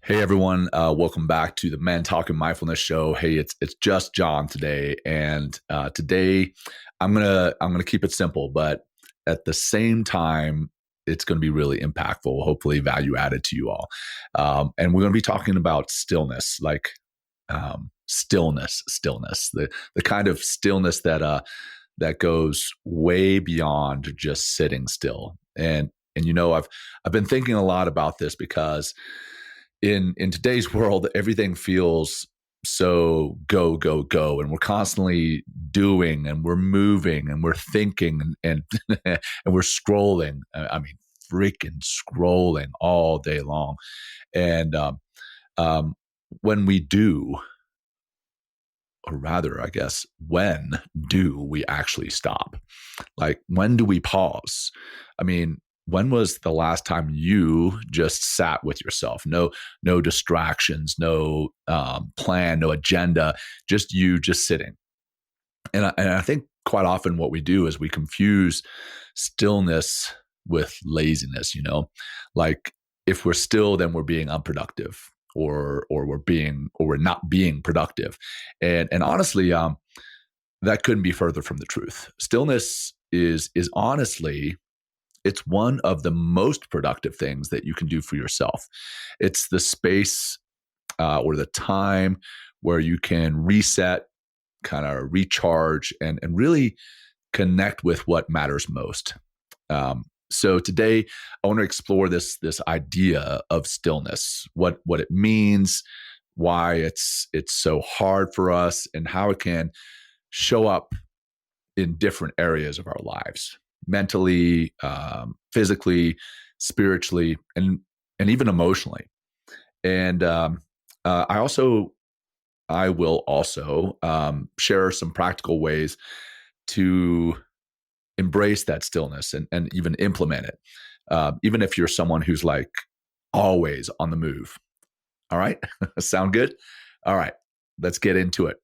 Hey everyone, welcome back to the Men Talking Mindfulness show. Hey, it's just John today, and today I'm gonna keep it simple, but at the same time, it's going to be really impactful. Hopefully, value added to you all, and we're going to be talking about stillness, like stillness, the kind of stillness that goes way beyond just sitting still. And I've been thinking a lot about this because in today's world, everything feels so go, go, go. And we're constantly doing and we're moving and we're thinking and and we're scrolling. I mean, freaking scrolling all day long. And um, when we do, or rather, I guess, when do we actually stop? Like, when do we pause? I mean, when was the last time you just sat with yourself? No distractions, no plan, no agenda, just you just sitting. And I think quite often what we do is we confuse stillness with laziness. Like if we're still, then we're being unproductive, or we're not being productive. And honestly, that couldn't be further from the truth. Stillness is honestly, it's one of the most productive things that you can do for yourself. It's the space or the time where you can reset, kind of recharge, and really connect with what matters most. So today, I want to explore this idea of stillness, what it means, why it's so hard for us, and how it can show up in different areas of our lives, mentally, physically, spiritually, and even emotionally. And I will also share some practical ways to embrace that stillness and even implement it, even if you're someone who's like always on the move. All right, sound good? All right, let's get into it.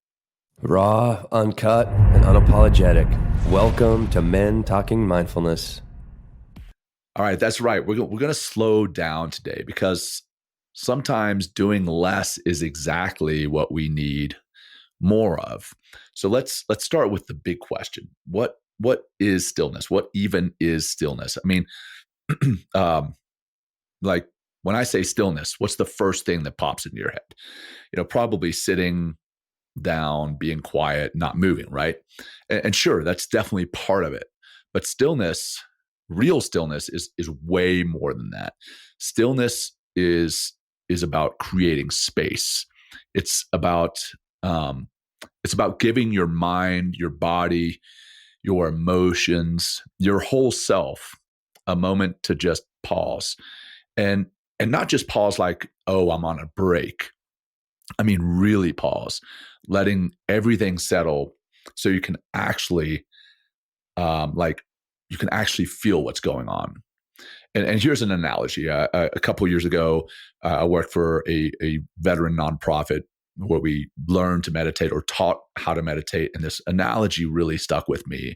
Raw, uncut, and unapologetic. Welcome to Men Talking Mindfulness. All right, that's right. We're going to slow down today because sometimes doing less is exactly what we need more of. So let's start with the big question. What is stillness? What even is stillness? I mean, um, like when I say stillness, what's the first thing that pops into your head? Probably sitting down, being quiet, not moving, right? And sure, that's definitely part of it. But stillness, real stillness, is way more than that. Stillness is about creating space. It's about um, it's about giving your mind, your body, your emotions, your whole self a moment to just pause, and and not just pause like, oh, I'm on a break. I mean, really pause, letting everything settle so you can actually, like, you can actually feel what's going on. And here's an analogy. A couple of years ago, I worked for a veteran nonprofit where we learned to meditate or taught how to meditate. And this analogy really stuck with me.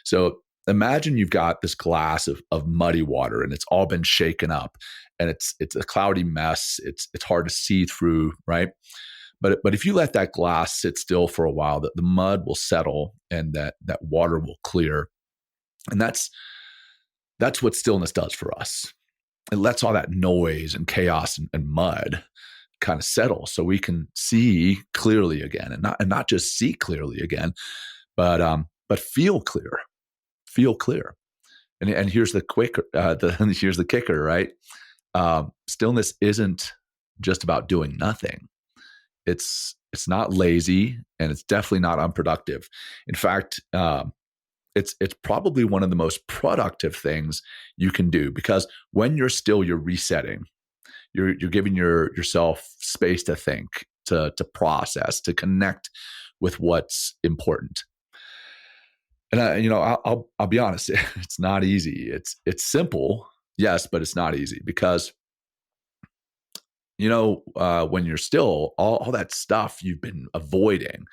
So imagine you've got this glass of muddy water and it's all been shaken up and it's a cloudy mess. It's hard to see through, right? But if you let that glass sit still for a while, the mud will settle and that water will clear. And that's what stillness does for us. It lets all that noise and chaos and mud kind of settle so we can see clearly again, and not just see clearly again, but feel clear. And here's the here's the kicker, right? Stillness isn't just about doing nothing. It's not lazy, and it's definitely not unproductive. In fact, it's probably one of the most productive things you can do, because when you're still, you're resetting. You're giving yourself space to think, to process, to connect with what's important. And I'll be honest, it's not easy. It's simple, yes, but it's not easy because when you're still, all that stuff you've been avoiding,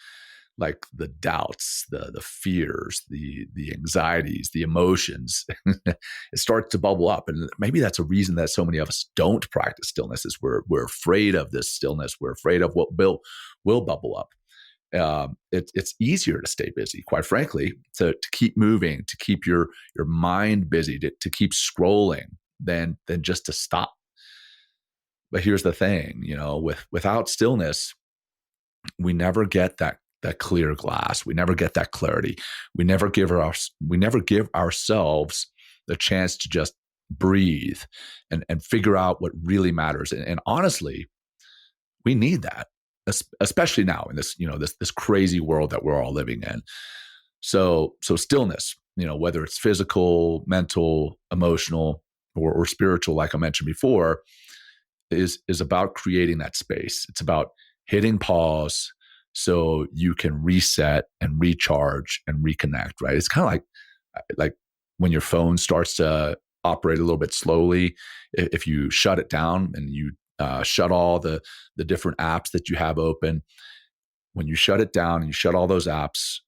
like the doubts, the fears, the anxieties, the emotions, it starts to bubble up. And maybe that's a reason that so many of us don't practice stillness is we're afraid of this stillness. We're afraid of what will bubble up. It's easier to stay busy, quite frankly, to keep moving, to keep your mind busy, to keep scrolling than just to stop. But here's the thing, without stillness, we never get that clear glass. We never get that clarity. We never give ourselves the chance to just breathe and figure out what really matters. And honestly, we need that, especially now in this crazy world that we're all living in. So stillness, whether it's physical, mental, emotional, or spiritual, like I mentioned before, is about creating that space. It's about hitting pause so you can reset and recharge and reconnect, right? It's kind of like when your phone starts to operate a little bit slowly. If you shut it down and you shut all the different apps that you have open, when you shut it down and you shut all those apps,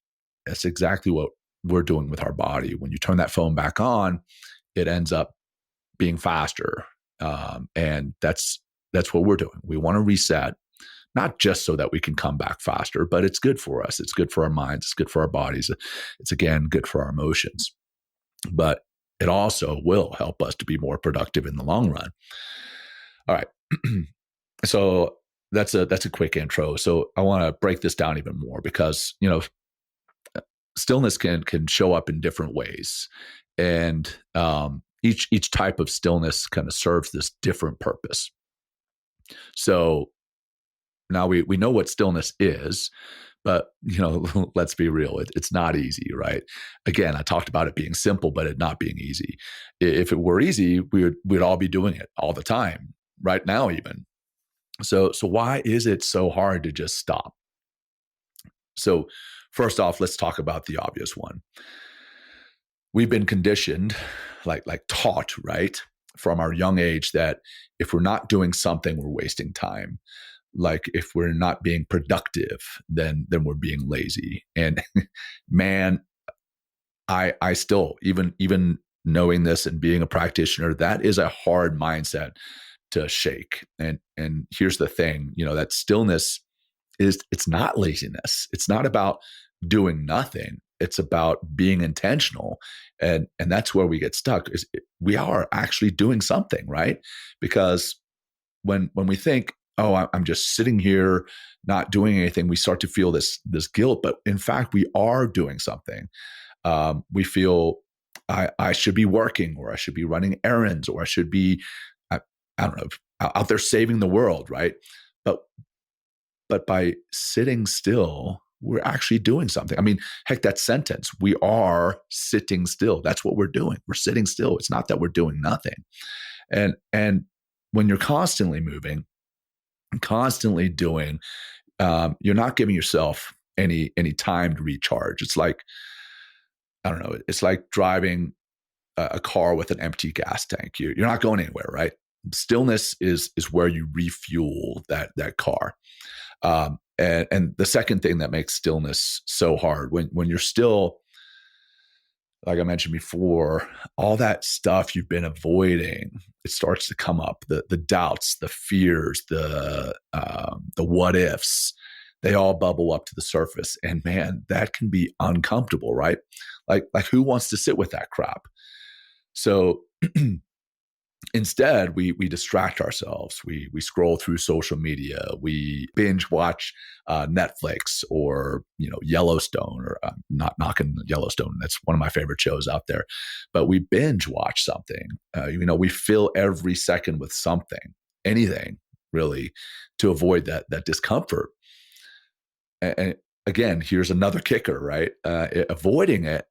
that's exactly what we're doing with our body. When you turn that phone back on, it ends up being faster. And that's what we're doing. We want to reset, not just so that we can come back faster, but it's good for us. It's good for our minds. It's good for our bodies. It's, again, good for our emotions. But it also will help us to be more productive in the long run. All right. So that's a quick intro. So I want to break this down even more because, stillness can show up in different ways. And each type of stillness kind of serves this different purpose. So now we know what stillness is, but let's be real, it's not easy, right? Again, I talked about it being simple, but it not being easy. If it were easy, we'd all be doing it all the time, right now even. So why is it so hard to just stop? So first off, let's talk about the obvious one. We've been conditioned, like taught, right, from our young age that if we're not doing something, we're wasting time. Like if we're not being productive, then we're being lazy. And man, I still, even knowing this and being a practitioner, that is a hard mindset to shake. And here's the thing, that stillness it's not laziness. It's not about doing nothing. It's about being intentional. And that's where we get stuck is we are actually doing something, right? Because when we think, oh, I'm just sitting here not doing anything, we start to feel this guilt. But in fact, we are doing something. We feel I should be working, or I should be running errands, or I should be, I don't know, out there saving the world, right? But by sitting still, we're actually doing something. I mean, heck, that sentence, we are sitting still. That's what we're doing. We're sitting still. It's not that we're doing nothing. And when you're constantly moving, constantly doing, you're not giving yourself any time to recharge. It's like, I don't know, it's like driving a car with an empty gas tank. You're not going anywhere, right? Stillness is where you refuel that car. And the second thing that makes stillness so hard, when you're still, like I mentioned before, all that stuff you've been avoiding, it starts to come up. The doubts, the fears, the what ifs, they all bubble up to the surface. And man, that can be uncomfortable, right? Like who wants to sit with that crap? So instead, we distract ourselves. We scroll through social media. We binge watch Netflix or Yellowstone. Or not knocking Yellowstone. That's one of my favorite shows out there. But we binge watch something. We fill every second with something, anything really, to avoid that discomfort. And again, here's another kicker, right? Avoiding it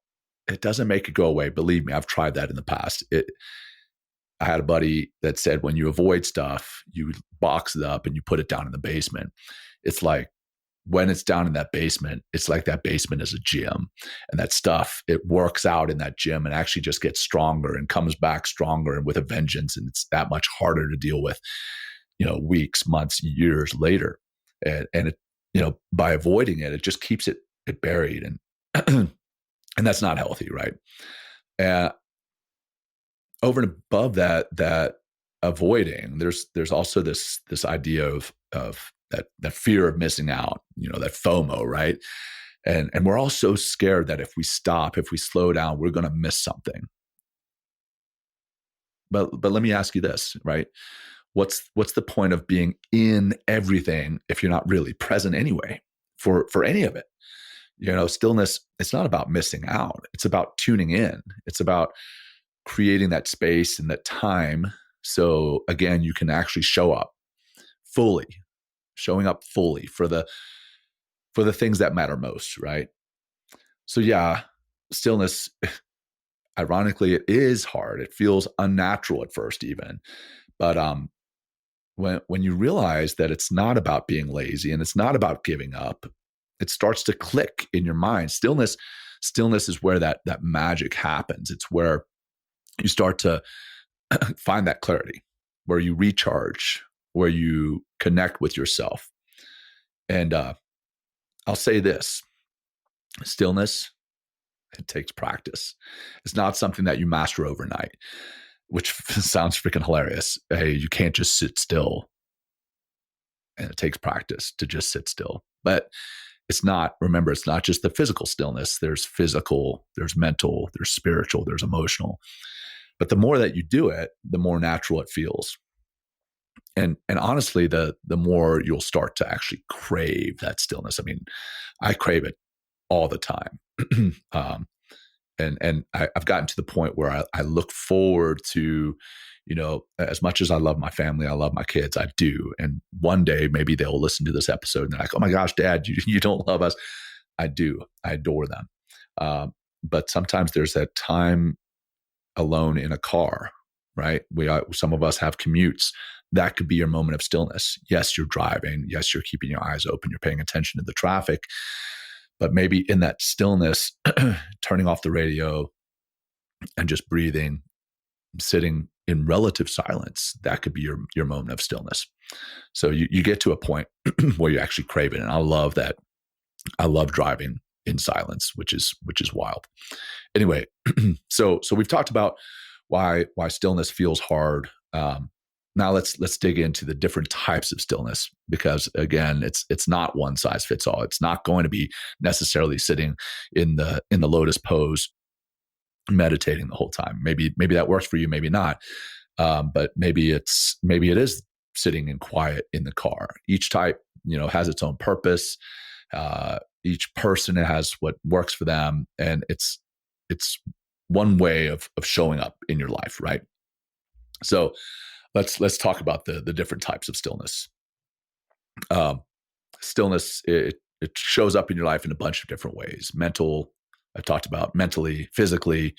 doesn't make it go away. Believe me, I've tried that in the past. I had a buddy that said when you avoid stuff, you box it up and you put it down in the basement. It's like when it's down in that basement, it's like that basement is a gym. And that stuff, it works out in that gym and actually just gets stronger and comes back stronger and with a vengeance. And it's that much harder to deal with, weeks, months, years later. And it, by avoiding it, it just keeps it it buried, and and that's not healthy, right? Uh, Over and above that avoiding, there's also this idea of that fear of missing out, that FOMO, right? And we're all so scared that if we stop, if we slow down, we're going to miss something. But let me ask you this, right? What's the point of being in everything if you're not really present anyway for any of it? Stillness, it's not about missing out. It's about tuning in. It's about creating that space and that time. So again, you can actually fully, showing up fully for the things that matter most, right? So yeah, stillness, ironically, it is hard. It feels unnatural at first, even. But when you realize that it's not about being lazy and it's not about giving up, it starts to click in your mind. Stillness is where that magic happens. It's where you start to find that clarity, where you recharge, where you connect with yourself. And I'll say this: stillness, it takes practice. It's not something that you master overnight, which sounds freaking hilarious. Hey, you can't just sit still. And it takes practice to just sit still. But remember, it's not just the physical stillness. There's physical, there's mental, there's spiritual, there's emotional. But the more that you do it, the more natural it feels. And honestly, the more you'll start to actually crave that stillness. I mean, I crave it all the time. And I've gotten to the point where I look forward to, as much as I love my family, I love my kids, I do. And one day maybe they'll listen to this episode and they're like, oh my gosh, Dad, you don't love us. I do. I adore them. But sometimes there's that time alone in a car, right? Some of us have commutes. That could be your moment of stillness. Yes, you're driving. Yes, you're keeping your eyes open. You're paying attention to the traffic. But maybe in that stillness, turning off the radio and just breathing, sitting in relative silence, that could be your moment of stillness. So you get to a point where you actually crave it. And I love that. I love driving in silence, which is wild. Anyway, so we've talked about why stillness feels hard. Now let's dig into the different types of stillness, because again, it's not one size fits all. It's not going to be necessarily sitting in the lotus pose, meditating the whole time. Maybe that works for you, maybe not. But maybe it is sitting in quiet in the car. Each type, has its own purpose. Each person has what works for them, and it's one way of showing up in your life, right? So let's talk about the different types of stillness. Stillness, it shows up in your life in a bunch of different ways. Mental, I talked about mentally, physically,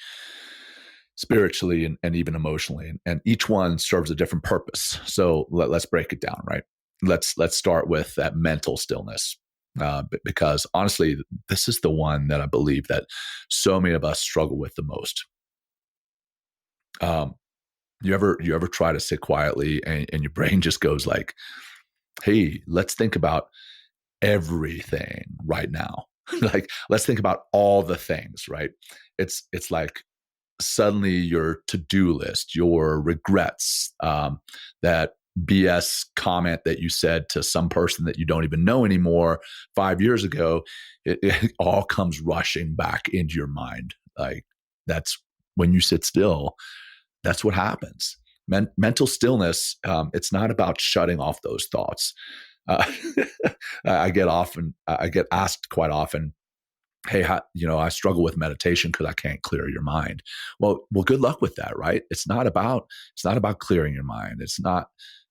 spiritually, and even emotionally. And each one serves a different purpose. So let's break it down, right? Let's start with that mental stillness. Because honestly, this is the one that I believe that so many of us struggle with the most. You ever try to sit quietly and your brain just goes like, hey, let's think about everything right now. Like, let's think about all the things, right? It's like suddenly your to-do list, your regrets, that BS comment that you said to some person that you don't even know anymore 5 years ago, it all comes rushing back into your mind. Like, that's when you sit still, that's what happens. Mental stillness, it's not about shutting off those thoughts. Uh, I get asked quite often, hey, I struggle with meditation because I can't clear your mind. Well, good luck with that, right? It's not about clearing your mind. It's not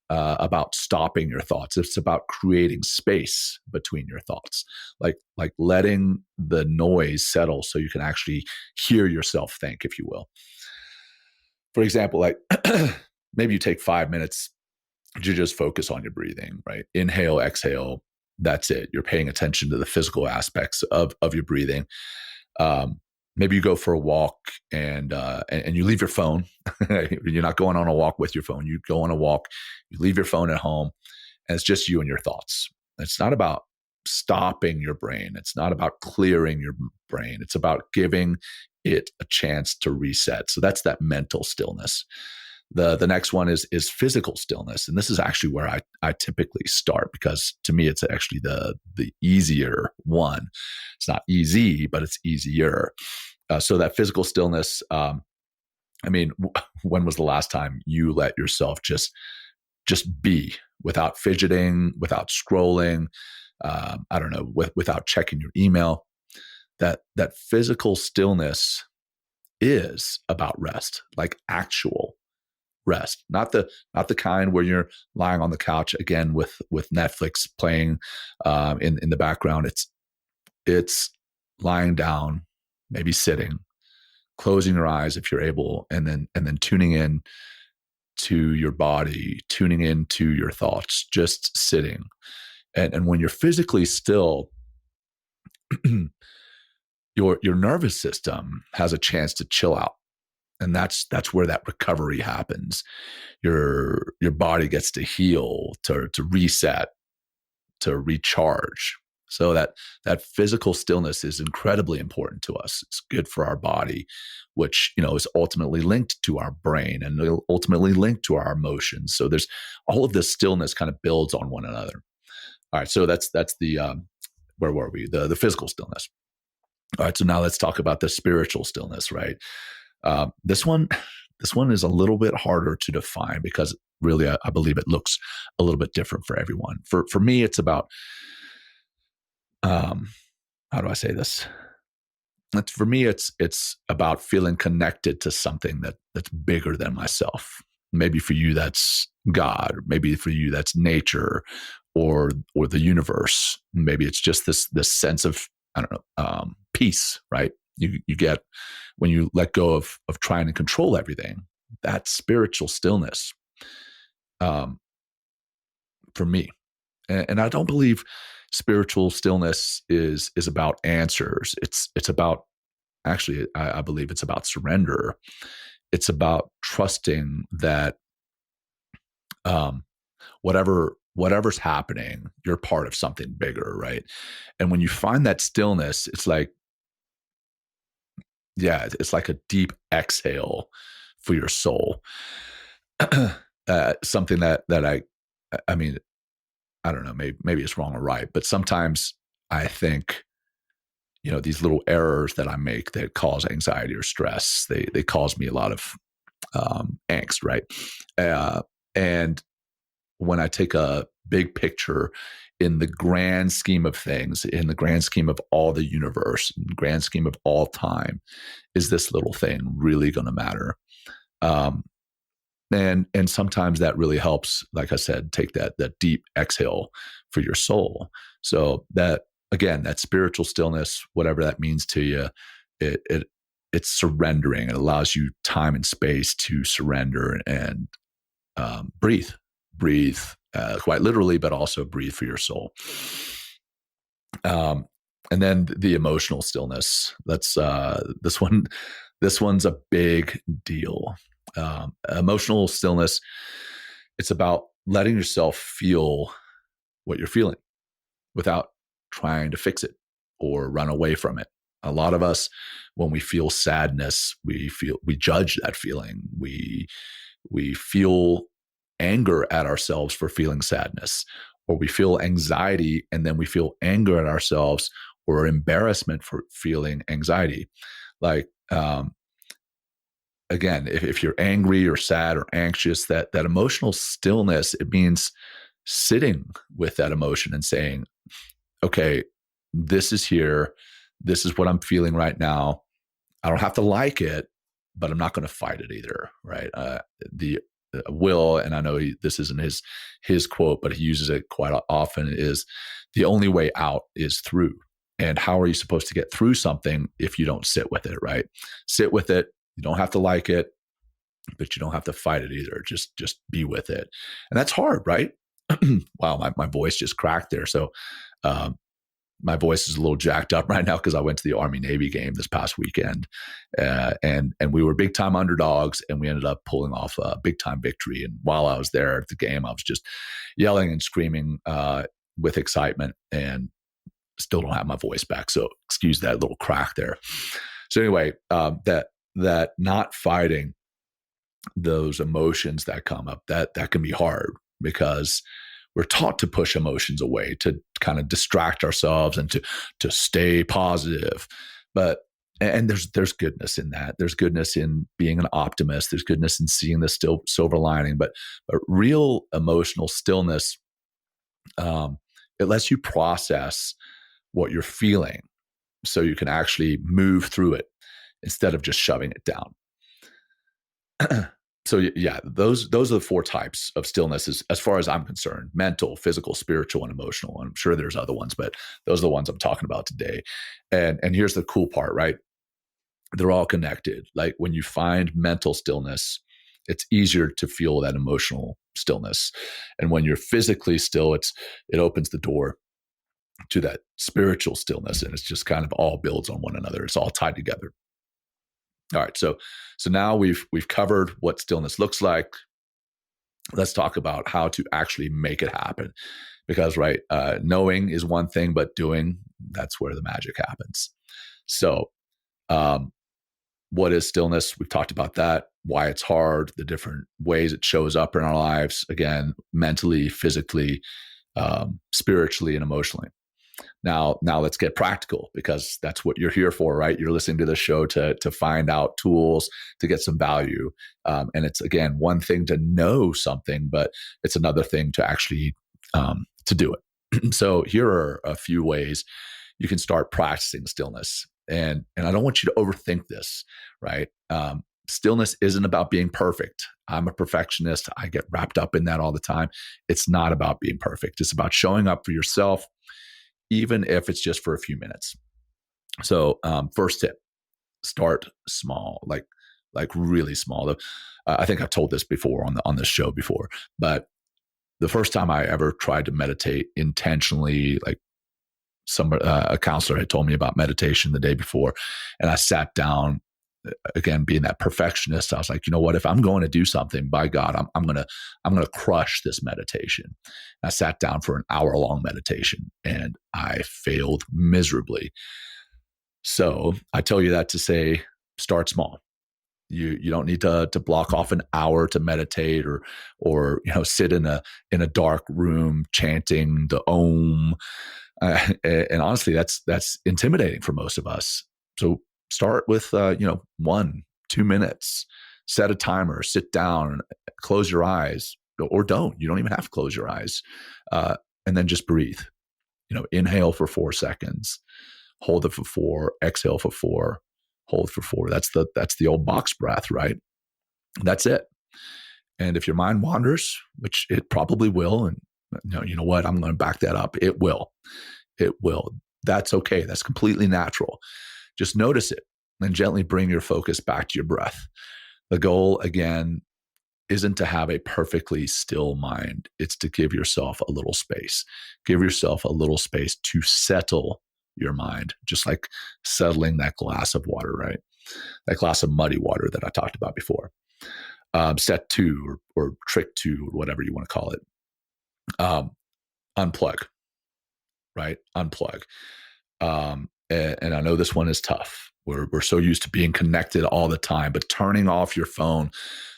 about stopping your thoughts. It's about creating space between your thoughts, like letting the noise settle so you can actually hear yourself think, if you will. For example, like maybe you take 5 minutes to just focus on your breathing, right? Inhale, exhale. That's it. You're paying attention to the physical aspects of your breathing. Maybe you go for a walk and you leave your phone. You're not going on a walk with your phone. You go on a walk, you leave your phone at home, and it's just you and your thoughts. It's not about stopping your brain. It's not about clearing your brain. It's about giving it a chance to reset. So that's that mental stillness. The next one is physical stillness, and this is actually where I typically start, because to me it's actually the easier one. It's not easy, but it's easier. So that physical stillness. I mean, when was the last time you let yourself just be, without fidgeting, without scrolling? I don't know, without checking your email. That physical stillness is about rest, like actual rest, not the kind where you're lying on the couch again with Netflix playing in the background. It's lying down, maybe sitting, closing your eyes if you're able, and then tuning in to your body, tuning into your thoughts, just sitting. And when you're physically still, your nervous system has a chance to chill out. And that's where that recovery happens. Your body gets to heal, to reset, to recharge. So that physical stillness is incredibly important to us. It's good for our body, which is ultimately linked to our brain and ultimately linked to our emotions. So there's all of this stillness kind of builds on one another. All right, so that's the where were we? The physical stillness. All right, so now let's talk about the spiritual stillness, right? This one is a little bit harder to define, because really I believe it looks a little bit different for everyone. For me, it's about how do I say this? For me, it's about feeling connected to something that's bigger than myself. Maybe for you that's God. Maybe for you that's nature, or the universe. Maybe it's just this sense of, I don't know, peace, right? You get when you let go of trying to control everything. That's spiritual stillness, for me. And I don't believe spiritual stillness is about answers. It's about, actually, I believe it's about surrender. It's about trusting that whatever's happening, you're part of something bigger, right? And when you find that stillness, it's like, yeah, it's like a deep exhale for your soul. Something that I mean, I don't know, maybe it's wrong or right, but sometimes I think, these little errors that I make that cause anxiety or stress, they cause me a lot of angst, right? And when I take a big picture, in the grand scheme of things, in the grand scheme of all the universe, in the grand scheme of all time, is this little thing really going to matter? Um, and sometimes that really helps, like I said, take that deep exhale for your soul. So that, again, that spiritual stillness, whatever that means to you, it's surrendering. It allows you time and space to surrender and breathe, quite literally, but also breathe for your soul. And then the emotional stillness. That's this one. This one's a big deal. Emotional stillness. It's about letting yourself feel what you're feeling without trying to fix it or run away from it. A lot of us, when we feel sadness, we judge that feeling. We feel anger at ourselves for feeling sadness, or we feel anxiety and then we feel anger at ourselves, or embarrassment for feeling anxiety. Like, again, if you're angry or sad or anxious, that emotional stillness, it means sitting with that emotion and saying, okay, this is here. This is what I'm feeling right now. I don't have to like it, but I'm not going to fight it either, right? The Will, and I know this isn't his quote, but he uses it quite often, is the only way out is through. And how are you supposed to get through something if you don't sit with it, right? Sit with it. You don't have to like it, but you don't have to fight it either. Just be with it. And that's hard, right? Wow, my voice just cracked there. So my voice is a little jacked up right now because I went to the Army-Navy game this past weekend, and we were big time underdogs, and we ended up pulling off a big time victory. And while I was there at the game, I was just yelling and screaming with excitement. And Still don't have my voice back, so excuse that little crack there. So anyway, that not fighting those emotions that come up, that can be hard because we're taught to push emotions away, to kind of distract ourselves and to stay positive. But and there's goodness in that. There's goodness in being an optimist. There's goodness in seeing the still silver lining. But real emotional stillness, it lets you process what you're feeling, so you can actually move through it instead of just shoving it down. So yeah, those are the four types of stillness as far as I'm concerned: mental, physical, spiritual, and emotional. And I'm sure there's other ones, but those are the ones I'm talking about today. And here's the cool part, right? They're all connected. Like when you find mental stillness, it's easier to feel that emotional stillness. And when you're physically still, it opens the door to that spiritual stillness, and it's just kind of all builds on one another. It's all tied together. All right, so now we've covered what stillness looks like. Let's talk about how to actually make it happen, because right, knowing is one thing, but doing, that's where the magic happens. So, what is stillness? We've talked about that, why it's hard, the different ways it shows up in our lives. Again, mentally, physically, spiritually, and emotionally. Now let's get practical, because that's what you're here for, right? You're listening to the show to find out tools to get some value. And it's, again, one thing to know something, but it's another thing to actually to do it. So here are a few ways you can start practicing stillness. And I don't want you to overthink this, right? Stillness isn't about being perfect. I'm a perfectionist. I get wrapped up in that all the time. It's not about being perfect. It's about showing up for yourself, even if it's just for a few minutes. So, first tip: start small, like really small. I think I've told this before on this show before, but the first time I ever tried to meditate intentionally, like a counselor had told me about meditation the day before, and I sat down. Again, being that perfectionist, I was like, you know what? If I'm going to do something, by God, I'm gonna crush this meditation. And I sat down for an hour-long meditation, and I failed miserably. So I tell you that to say, start small. You don't need to block off an hour to meditate, or sit in a dark room chanting the Om. And honestly, that's intimidating for most of us. So start with 1-2 minutes. Set a timer. Sit down. Close your eyes, or don't. You don't even have to close your eyes, and then just breathe. Inhale for 4 seconds. Hold it for 4. Exhale for 4. Hold for 4. That's the old box breath, right? That's it. And if your mind wanders, which it probably will, and you know what? I'm going to back that up. It will. It will. That's okay. That's completely natural. Just notice it and gently bring your focus back to your breath. The goal, again, isn't to have a perfectly still mind. It's to give yourself a little space. Give yourself a little space to settle your mind, just like settling that glass of water, right? That glass of muddy water that I talked about before. Step 2 or trick 2, or whatever you want to call it. Unplug, right? Unplug. And I know this one is tough. We're so used to being connected all the time, but turning off your phone,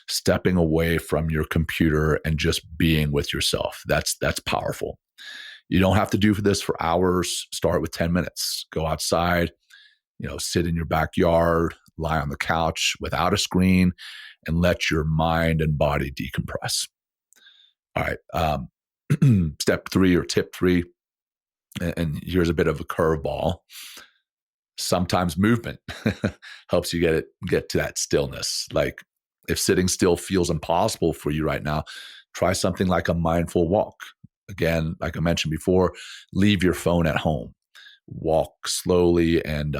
stepping away from your computer, and just being with yourself, that's powerful. You don't have to do this for hours. Start with 10 minutes. Go outside, sit in your backyard, lie on the couch without a screen, and let your mind and body decompress. All right. Step 3 or tip 3, and here's a bit of a curveball. Sometimes movement helps you get to that stillness. Like if sitting still feels impossible for you right now, try something like a mindful walk. Again, like I mentioned before, leave your phone at home. Walk slowly and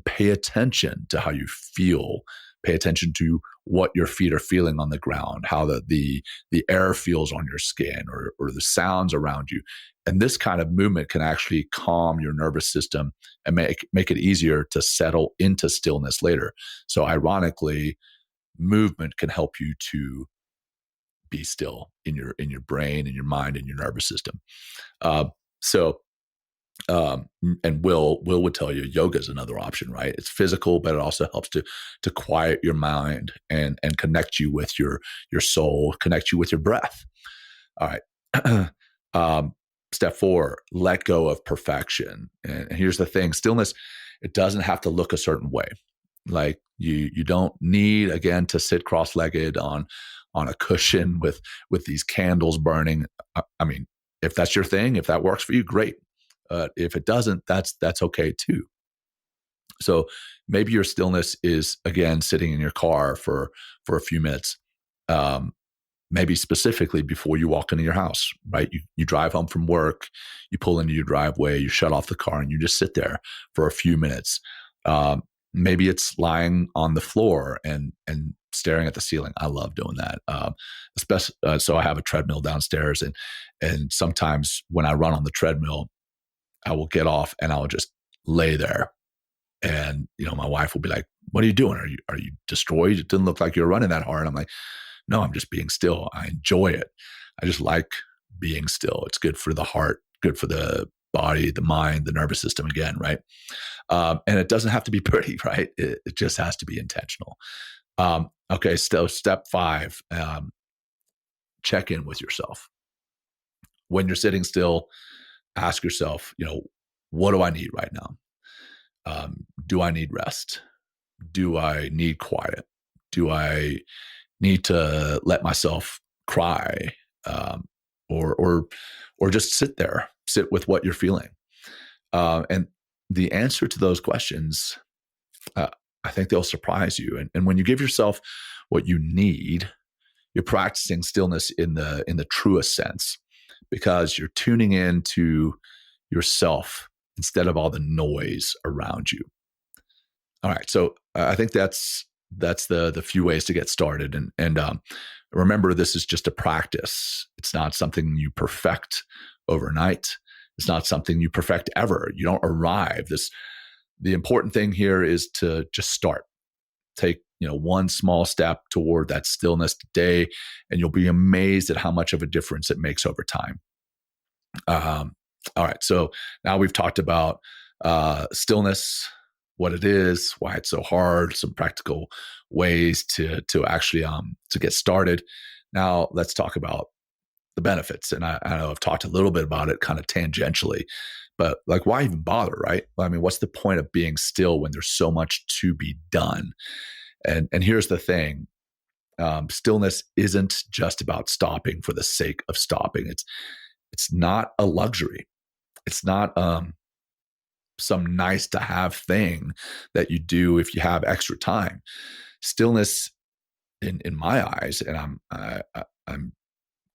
pay attention to how you feel. Pay attention to what your feet are feeling on the ground, how the air feels on your skin, or the sounds around you. And this kind of movement can actually calm your nervous system and make it easier to settle into stillness later. So ironically, movement can help you to be still in your brain, in your mind, in your nervous system. So Um, and Will would tell you yoga is another option, right? It's physical, but it also helps to quiet your mind and connect you with your soul, connect you with your breath. All right. um, Step 4, let go of perfection. And here's the thing: stillness, it doesn't have to look a certain way. Like you don't need, again, to sit cross-legged on a cushion with these candles burning. I mean, if that's your thing, if that works for you, great. If it doesn't, that's okay too. So maybe your stillness is, again, sitting in your car for a few minutes. Um, Maybe specifically before you walk into your house, right? You drive home from work, you pull into your driveway, you shut off the car, and you just sit there for a few minutes. Um, Maybe it's lying on the floor and staring at the ceiling. I love doing that. Especially, so I have a treadmill downstairs, and sometimes when I run on the treadmill, I will get off and I'll just lay there. And my wife will be like, "What are you doing? Are you destroyed? It didn't look like you were running that hard." I'm like, "No, I'm just being still. I enjoy it. I just like being still. It's good for the heart, good for the body, the mind, the nervous system, again, right?" And it doesn't have to be pretty, right? It just has to be intentional. Okay, so step 5, check in with yourself. When you're sitting still, ask yourself, what do I need right now? Do I need rest? Do I need quiet? Do I need to let myself cry, um, or just sit there, sit with what you're feeling? And the answer to those questions, uh, I think they'll surprise you. And when you give yourself what you need, you're practicing stillness in the truest sense, because you're tuning in to yourself instead of all the noise around you. All right, so I think that's the few ways to get started, and remember, this is just a practice. It's not something you perfect overnight. It's not something you perfect ever. You don't arrive. The important thing here is to just start. Take one small step toward that stillness today, and you'll be amazed at how much of a difference it makes over time. All right, so now we've talked about stillness, what it is, why it's so hard, some practical ways to actually to get started. Now let's talk about the benefits. And I know I've talked a little bit about it kind of tangentially, but like, why even bother, right? I mean, what's the point of being still when there's so much to be done? And here's the thing: stillness isn't just about stopping for the sake of stopping. It's not a luxury. It's not some nice to have thing that you do if you have extra time. Stillness, in my eyes, and I'm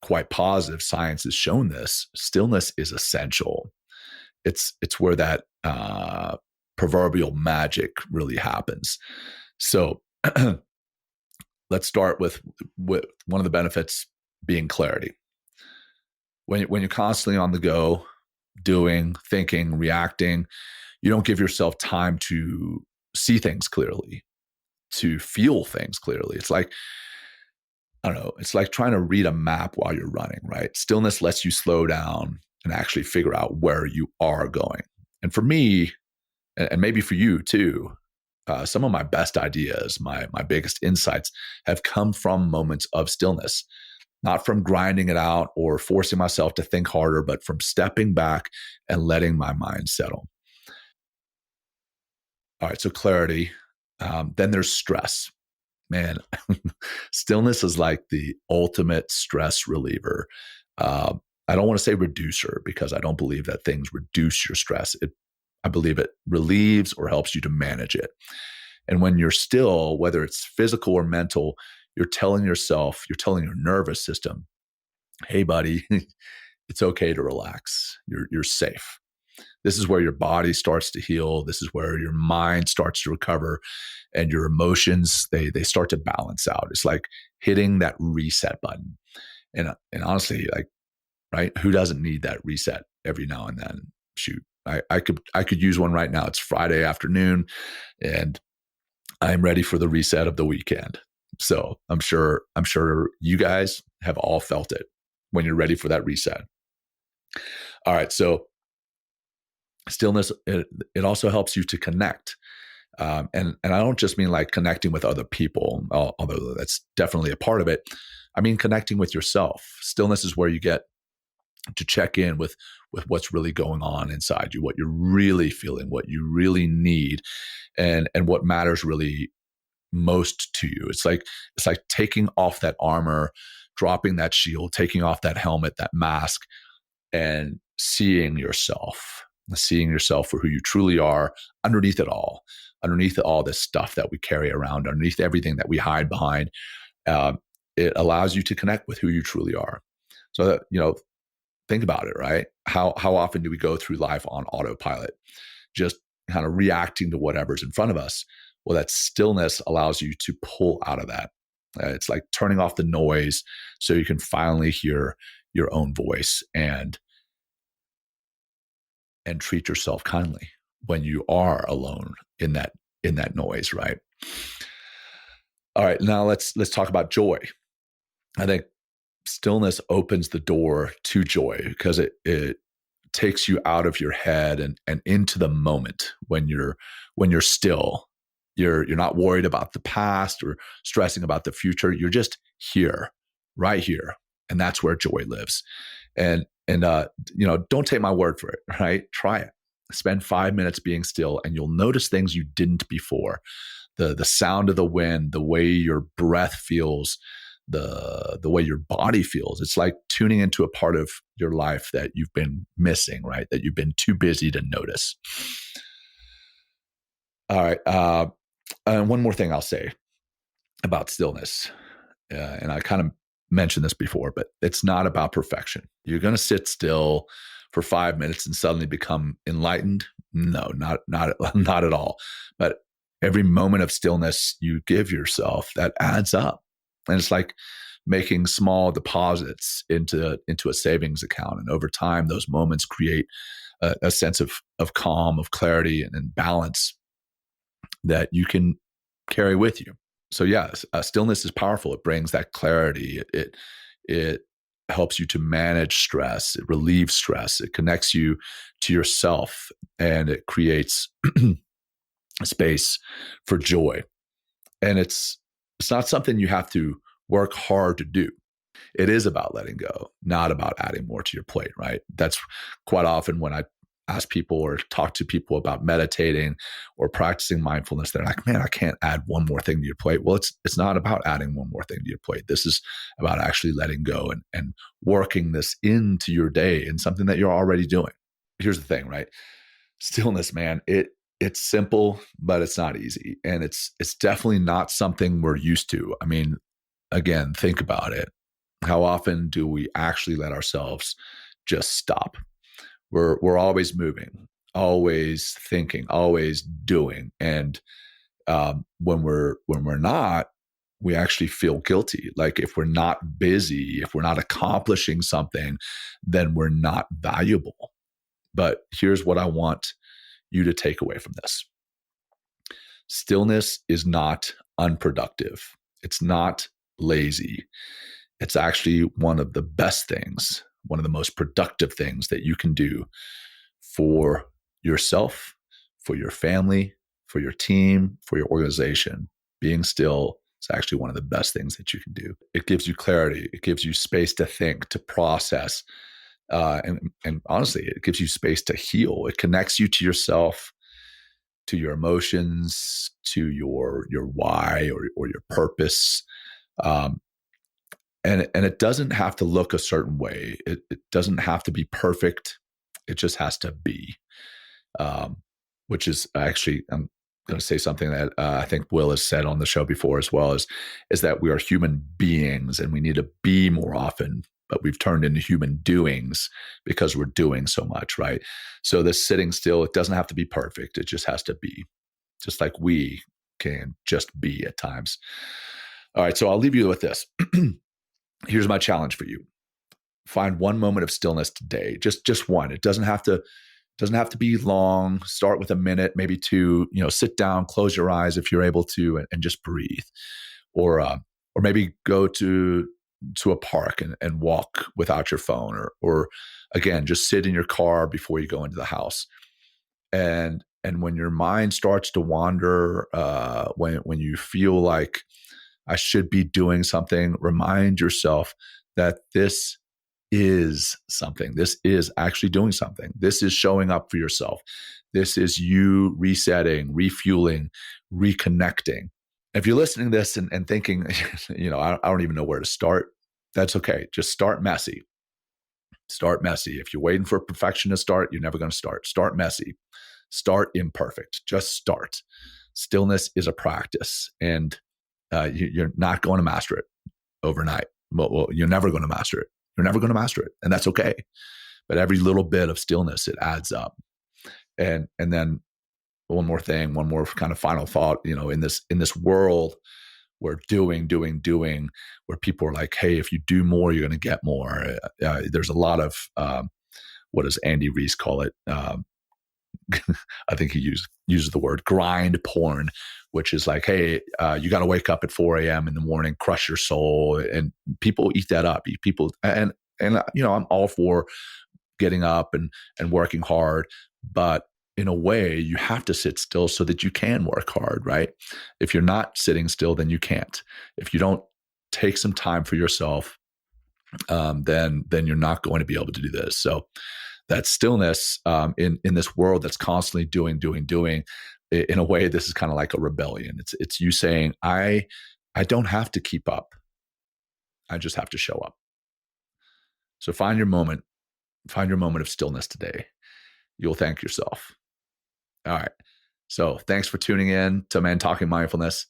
quite positive science has shown this. Stillness is essential. It's where that proverbial magic really happens. So let's start with one of the benefits being clarity. When you're constantly on the go, doing, thinking, reacting, you don't give yourself time to see things clearly, to feel things clearly. It's like, I don't know, it's like trying to read a map while you're running, right? Stillness lets you slow down and actually figure out where you are going. And for me, and maybe for you too, some of my best ideas, my biggest insights have come from moments of stillness, not from grinding it out or forcing myself to think harder, but from stepping back and letting my mind settle. All right, so clarity. Then there's stress. Man, stillness is like the ultimate stress reliever. I don't want to say reducer, because I don't believe that things reduce your stress. I believe it relieves or helps you to manage it. And when you're still, whether it's physical or mental, you're telling yourself, you're telling your nervous system, "Hey, buddy, it's okay to relax. You're safe." This is where your body starts to heal. This is where your mind starts to recover, and your emotions, they start to balance out. It's like hitting that reset button. And honestly, like, right, who doesn't need that reset every now and then? Shoot, I could use one right now. It's Friday afternoon, and I'm ready for the reset of the weekend. So I'm sure you guys have all felt it when you're ready for that reset. All right, so Stillness, it also helps you to connect. And I don't just mean like connecting with other people, although that's definitely a part of it. I mean connecting with yourself. Stillness is where you get to check in with what's really going on inside you, what you're really feeling, what you really need, and what matters really most to you. It's like taking off that armor, dropping that shield, taking off that helmet, that mask, and seeing yourself for who you truly are underneath all this stuff that we carry around, underneath everything that we hide behind. Um, it allows you to connect with who you truly are. So that, think about it, right? How often do we go through life on autopilot, just kind of reacting to whatever's in front of us? Well, that stillness allows you to pull out of that. It's like turning off the noise so you can finally hear your own voice and treat yourself kindly when you are alone in that noise, right? All right, now let's talk about joy. I think stillness opens the door to joy because it takes you out of your head and into the moment when you're still. You're not worried about the past or stressing about the future. You're just here, right here, and that's where joy lives. And don't take my word for it, right? Try it. Spend 5 minutes being still, and you'll notice things you didn't before. The sound of the wind, the way your breath feels, the way your body feels. It's like tuning into a part of your life that you've been missing, right? That you've been too busy to notice. All right. And one more thing I'll say about stillness, and I kind of mentioned this before, but it's not about perfection. You're going to sit still for 5 minutes and suddenly become enlightened. No, not at all. But every moment of stillness you give yourself, that adds up. And it's like making small deposits into a savings account. And over time, those moments create a sense of calm, of clarity, and balance that you can carry with you. So yes, stillness is powerful. It brings that clarity. It helps you to manage stress. It relieves stress. It connects you to yourself, and it creates a space for joy. And it's not something you have to work hard to do. It is about letting go, not about adding more to your plate, right? That's quite often when I ask people or talk to people about meditating or practicing mindfulness, they're like, man, I can't add one more thing to your plate. Well, it's not about adding one more thing to your plate. This is about actually letting go and working this into your day and something that you're already doing. Here's the thing, right? Stillness, man, it's simple, but it's not easy. And it's definitely not something we're used to. I mean, again, think about it. How often do we actually let ourselves just stop? We're always moving, always thinking, always doing, and when we're not, we actually feel guilty. Like if we're not busy, if we're not accomplishing something, then we're not valuable. But here's what I want you to take away from this: stillness is not unproductive. It's not lazy. It's actually one of the best things, one of the most productive things that you can do for yourself, for your family, for your team, for your organization. Being still is actually one of the best things that you can do. It gives you clarity. It gives you space to think, to process. And honestly, it gives you space to heal. It connects you to yourself, to your emotions, to your why or your purpose. Um, and it doesn't have to look a certain way. It doesn't have to be perfect. It just has to be, which is actually, I'm going to say something that I think Will has said on the show before as well, is that we are human beings and we need to be more often, but we've turned into human doings because we're doing so much, right? So this sitting still, it doesn't have to be perfect. It just has to be, just like we can just be at times. All right, so I'll leave you with this. Here's my challenge for you. Find one moment of stillness today, just one. It doesn't have to be long. Start with a minute, maybe two. Sit down, close your eyes if you're able to, and just breathe. Or maybe go to a park and walk without your phone, or again, just sit in your car before you go into the house. And when your mind starts to wander, when you feel like I should be doing something, remind yourself that this is something. This is actually doing something. This is showing up for yourself. This is you resetting, refueling, reconnecting. If you're listening to this and thinking, I don't even know where to start, that's okay. Just start messy. Start messy. If you're waiting for perfection to start, you're never going to start. Start messy. Start imperfect. Just start. Stillness is a practice, and you're not going to master it overnight. Well, you're never going to master it. You're never going to master it, and that's okay. But every little bit of stillness, it adds up. And then one more thing, one more kind of final thought. In this world, we're doing, where people are like, hey, if you do more, you're going to get more. There's a lot of what does Andy Reese call it? I think he uses the word grind porn, which is like, hey, you got to wake up at 4 a.m. in the morning, crush your soul, and people eat that up. People and I'm all for getting up and working hard, but in a way, you have to sit still so that you can work hard, right? If you're not sitting still, then you can't. If you don't take some time for yourself, then you're not going to be able to do this. So that stillness in this world that's constantly doing, in a way, this is kind of like a rebellion. It's you saying, I don't have to keep up. I just have to show up. So find your moment of stillness today. You'll thank yourself. All right. So thanks for tuning in to Men Talking Mindfulness.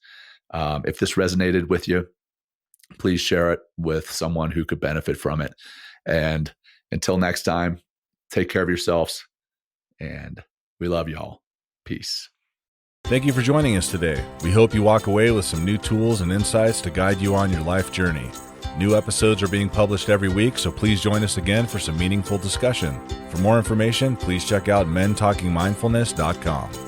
If this resonated with you, please share it with someone who could benefit from it. And until next time, take care of yourselves. And we love y'all. Peace. Thank you for joining us today. We hope you walk away with some new tools and insights to guide you on your life journey. New episodes are being published every week, so please join us again for some meaningful discussion. For more information, please check out mentalkingmindfulness.com.